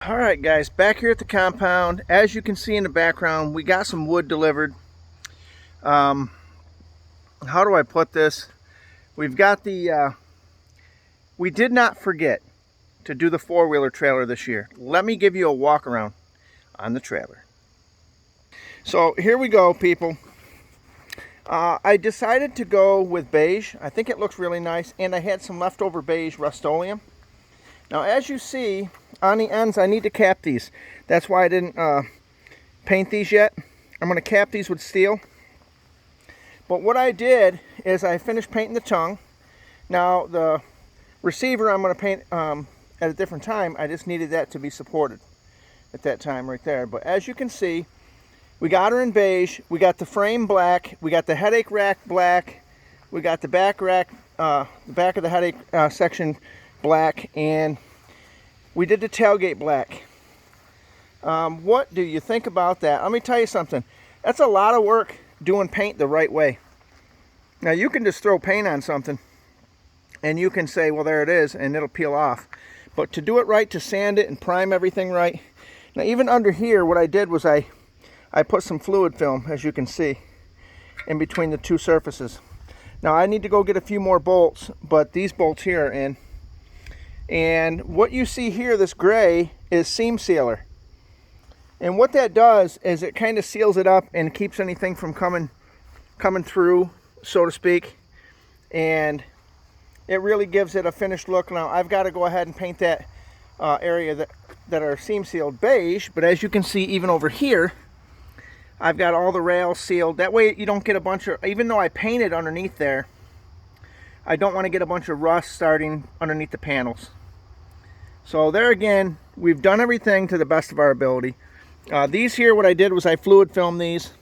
All right, guys, back here at the compound. As you can see in the background, we got some wood delivered. How do I put this? We've got we did not forget to do the four-wheeler trailer this year. Let me give you a walk around on the trailer. So here we go, people. I decided to go with beige. I think it looks really nice, and I had some leftover beige Rust-Oleum. Now, as you see, on the ends, I need to cap these. That's why I didn't paint these yet. I'm going to cap these with steel. But what I did is I finished painting the tongue. Now, the receiver I'm going to paint at a different time. I just needed that to be supported at that time right there. But as you can see, we got her in beige. We got the frame black. We got the headache rack black. We got the back rack, the back of the headache section black, and we did the tailgate black. What do you think about that? Let me tell you something. That's a lot of work doing paint the right way. Now, you can just throw paint on something and you can say, well, there it is, and it'll peel off. But to do it right, to sand it and prime everything right. Now, even under here, what I did was I put some fluid film, as you can see, in between the two surfaces. Now, I need to go get a few more bolts, but these bolts here are in. And what you see here, this gray, is seam sealer. And what that does is it kind of seals it up and keeps anything from coming through, so to speak. And it really gives it a finished look. Now, I've got to go ahead and paint that area that are seam sealed beige. But as you can see, even over here, I've got all the rails sealed. That way you don't get a bunch of, even though I painted underneath there, I don't want to get a bunch of rust starting underneath the panels. So there again, we've done everything to the best of our ability. These here, what I did was I fluid filmed these,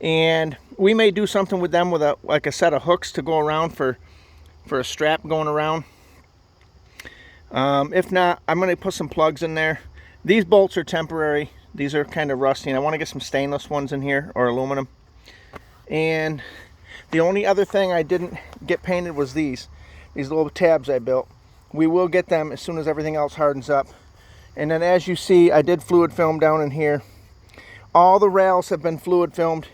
and we may do something with them with like a set of hooks to go around for a strap going around. If not, I'm going to put some plugs in there. These bolts are temporary. These are kind of rusty, and I want to get some stainless ones in here, or aluminum. And the only other thing I didn't get painted was these little tabs I built. We will get them as soon as everything else hardens up. And then, as you see, I did fluid film down in here. All the rails have been fluid filmed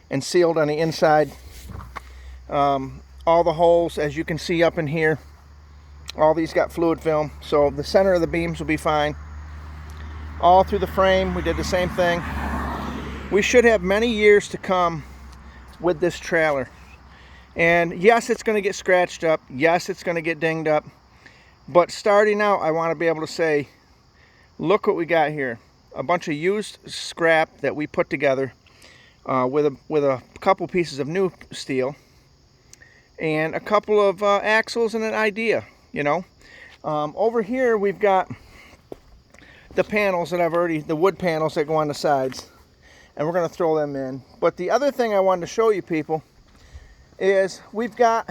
and sealed on the inside. All the holes, as you can see up in here, all these got fluid film. So the center of the beams will be fine. All through the frame, we did the same thing. We should have many years to come with this trailer. And yes, it's going to get scratched up. Yes, it's going to get dinged up. But starting out, I want to be able to say, look what we got here. A bunch of used scrap that we put together with a couple pieces of new steel and a couple of axles and an idea, you know. Over here, we've got the panels that the wood panels that go on the sides, and we're going to throw them in. But the other thing I wanted to show you people is we've got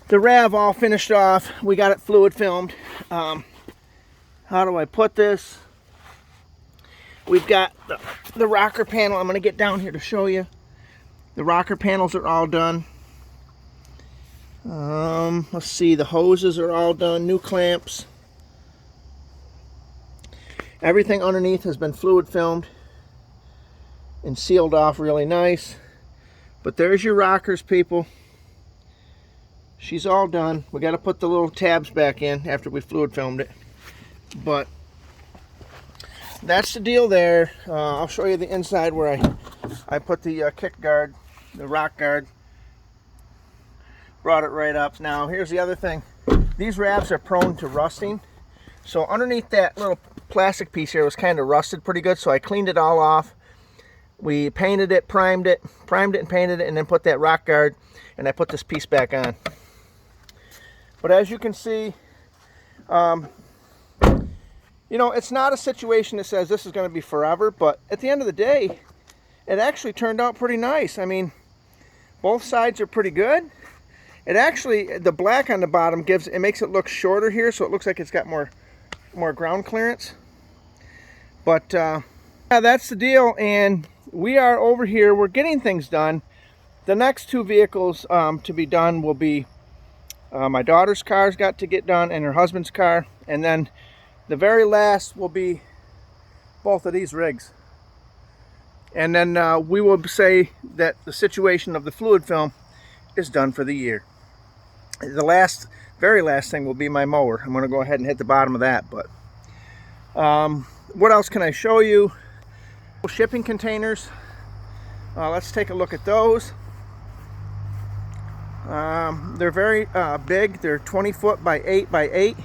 the RAV all finished off. We got it fluid filmed. How do I put this? We've got the rocker panel. I'm going to get down here to show you. The rocker panels are all done. Let's see, the hoses are all done, new clamps. Everything underneath has been fluid filmed and sealed off really nice. But there's your rockers, people. She's all done. We got to put the little tabs back in after we fluid filmed it. But that's the deal there. I'll show you the inside where I put the kick guard, the rock guard. Brought it right up. Now, here's the other thing. These RAVs are prone to rusting. So underneath that little plastic piece here was kind of rusted pretty good. So I cleaned it all off. We painted it, primed it and painted it, and then put that rock guard, and I put this piece back on. But as you can see, you know, it's not a situation that says this is going to be forever, but at the end of the day, it actually turned out pretty nice. I mean, both sides are pretty good. It actually, the black on the bottom makes it look shorter here, so it looks like it's got more ground clearance. But yeah, that's the deal, and we are over here. We're getting things done. The next two vehicles to be done will be my daughter's car's got to get done, and her husband's car, and then The very last will be both of these rigs. And then we will say that the situation of the fluid film is done for the year. The very last thing will be my mower. I'm going to go ahead and hit the bottom of that. But what else can I show you? Shipping containers. Let's take a look at those. They're very big. They're 20 foot by 8 by 8.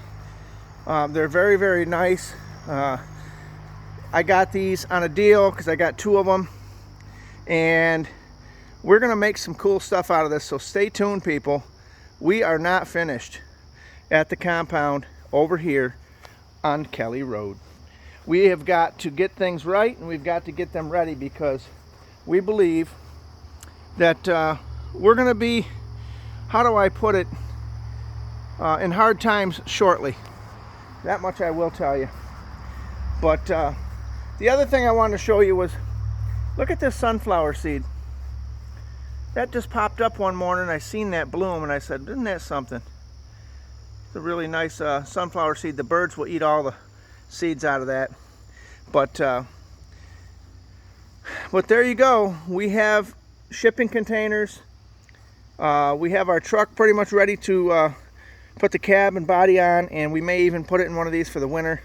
They're very, very nice. I got these on a deal because I got 2 of them, and we're gonna make some cool stuff out of this, so stay tuned, people. We are not finished at the compound over here on Kelly Road. We have got to get things right, and we've got to get them ready, because we believe that we're gonna be, how do I put it, in hard times shortly. That much I will tell you. But the other thing I wanted to show you was, look at this sunflower seed. That just popped up one morning. I seen that bloom and I said, isn't that something? It's a really nice sunflower seed. The birds will eat all the seeds out of that. But there you go. We have shipping containers. We have our truck pretty much ready to put the cab and body on, and we may even put it in one of these for the winter.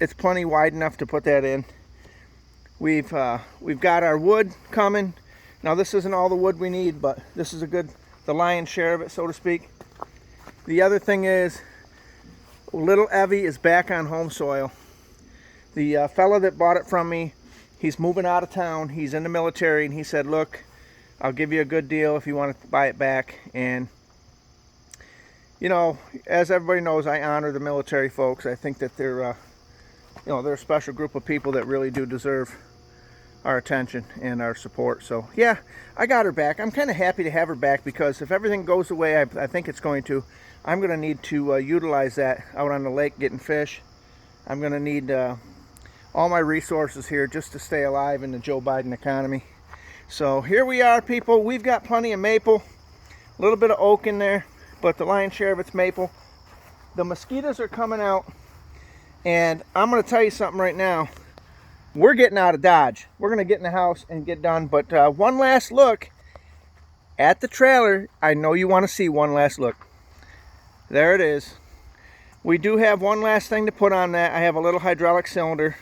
It's plenty wide enough to put that in. We've got our wood coming. Now this isn't all the wood we need, but this is the lion's share of it, so to speak. The other thing is, little Evie is back on home soil. The fella that bought it from me, he's moving out of town. He's in the military, and he said, look, I'll give you a good deal if you want to buy it back. And you know, as everybody knows, I honor the military folks. I think that they're a special group of people that really do deserve our attention and our support. So yeah, I got her back. I'm kind of happy to have her back, because if everything goes the way I think it's going to, I'm going to need to utilize that out on the lake getting fish. I'm going to need all my resources here just to stay alive in the Joe Biden economy. So here we are, people. We've got plenty of maple, a little bit of oak in there, but the lion's share of it's maple. The mosquitoes are coming out, and I'm going to tell you something right now. We're getting out of Dodge. We're going to get in the house and get done. But one last look at the trailer. I know you want to see one last look. There it is. We do have one last thing to put on that. I have a little hydraulic cylinder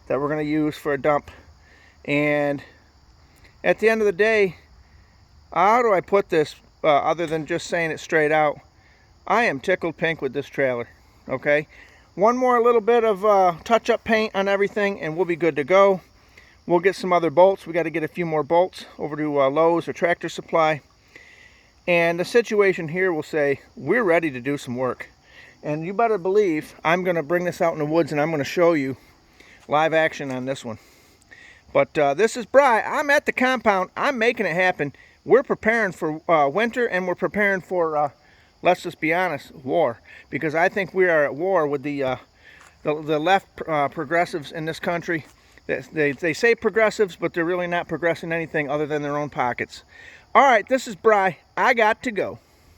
that we're going to use for a dump. And at the end of the day, how do I put this other than just saying it straight out? I am tickled pink with this trailer. Okay, one more little bit of touch-up paint on everything and we'll be good to go. We'll get some other bolts. We got to get a few more bolts over to Lowe's or Tractor Supply. And the situation here will say we're ready to do some work. And you better believe I'm going to bring this out in the woods and I'm going to show you live action on this one. But this is Bry. I'm at the compound. I'm making it happen. We're preparing for winter, and we're preparing for, let's just be honest, war. Because I think we are at war with the left progressives in this country. They say progressives, but they're really not progressing anything other than their own pockets. All right, this is Bry. I got to go.